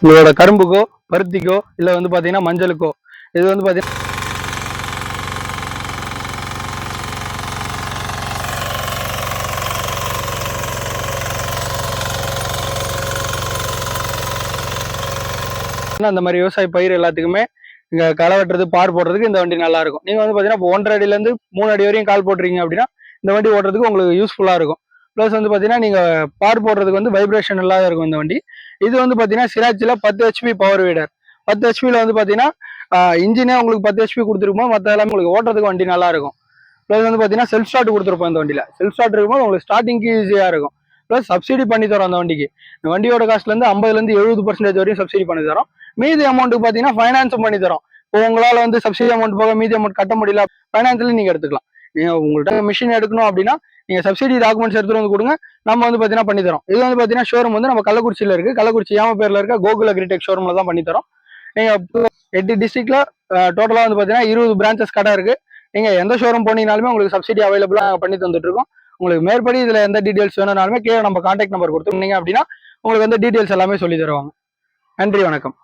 உங்களோட கரும்புக்கோ பருத்திக்கோ இல்லை வந்து பார்த்தீங்கன்னா மஞ்சளுக்கோ இது வந்து பார்த்தீங்கன்னா அந்த மாதிரி விவசாய பயிர் எல்லாத்துக்குமே இங்கே களை வெட்டுறது பார் போடுறதுக்கு இந்த வண்டி நல்லா இருக்கும். நீங்கள் வந்து பார்த்தீங்கன்னா இப்போ 1.5 அடியிலேருந்து 3 அடி வரையும் கால் போட்டுறீங்க அப்படின்னா இந்த வண்டி ஓட்டுறதுக்கு உங்களுக்கு யூஸ்ஃபுல்லாக இருக்கும். ப்ளஸ் வந்து பார்த்தீங்கன்னா நீங்கள் பார் போடுறதுக்கு வந்து வைப்ரேஷன் இல்லாத இருக்கும் இந்த வண்டி. இது வந்து பார்த்தீங்கன்னா சிராச்சில் 10 ஹெச்பி பவர் வீடர். 10 ஹெச்பியில் வந்து பார்த்தீங்கன்னா இன்ஜினே உங்களுக்கு 10 ஹெச்பி கொடுத்துருப்போம். மற்ற எல்லாமே உங்களுக்கு ஓட்டுறதுக்கு வண்டி நல்லா இருக்கும். ப்ளஸ் வந்து பார்த்தீங்கன்னா செல்ஃப் ஸ்டார்ட் கொடுத்துருப்போம் இந்த வண்டியில். செல்ஃப் ஸ்டார்ட் இருக்கும்போது உங்களுக்கு ஸ்டார்டிங்க்கு ஈஸியாக இருக்கும். ப்ளஸ் சப்சிடி பண்ணி தரோம் அந்த வண்டிக்கு. இந்த வண்டியோட காஸ்ட்லேருந்து 50% 70% வரையும் சப்சிடி பண்ணி தரோம். மீதி அமௌண்ட்டுக்கு பார்த்தீங்கன்னா ஃபைனான்ஸும் பண்ணி தரோம். இப்போ உங்களால் வந்து சப்சிடி அமௌண்ட் போக மீதி அமௌண்ட் கட்ட முடியல, ஃபைனான்ஸ்ல நீங்கள் எடுத்துக்கலாம். நீங்கள் உங்கள்கிட்ட மிஷின் எடுக்கணும் அப்படின்னா நீங்கள் சப்சிடி டாக்குமெண்ட்ஸ் எடுத்துகிட்டு வந்து கொடுங்க, நம்ம வந்து பார்த்தீங்கன்னா பண்ணி தரோம். இது வந்து பார்த்தீங்கன்னா ஷோரூம் வந்து நம்ம கள்ளக்குறிச்சியில் இருக்குது. கள்ளக்குறிச்சி ஏம பேரில் இருக்க கோகுல் அக்ரிடெக் ஷோரூமில் தான் பண்ணி தரோம். நீங்கள் 8 டிஸ்ட்ரிக்ட்ல டோட்டலாக வந்து பார்த்தீங்கன்னா 20 பிரான்ச்சஸ் கடை இருக்குது. நீங்கள் எந்த ஷோரூம் போனீங்கனாலுமே உங்களுக்கு சப்சிடி அவைலபிளாக பண்ணி தந்துட்டு இருக்கோம். உங்களுக்கு மேற்படி இதில் எந்த டீட்டெயில்ஸ் வேணும்னாலுமே கீழே நம்ம கான்டாக்ட் நம்பர் கொடுத்துருந்தீங்க அப்படின்னா உங்களுக்கு வந்து டீட்டெயில்ஸ் எல்லாமே சொல்லி தருவாங்க. நன்றி, வணக்கம்.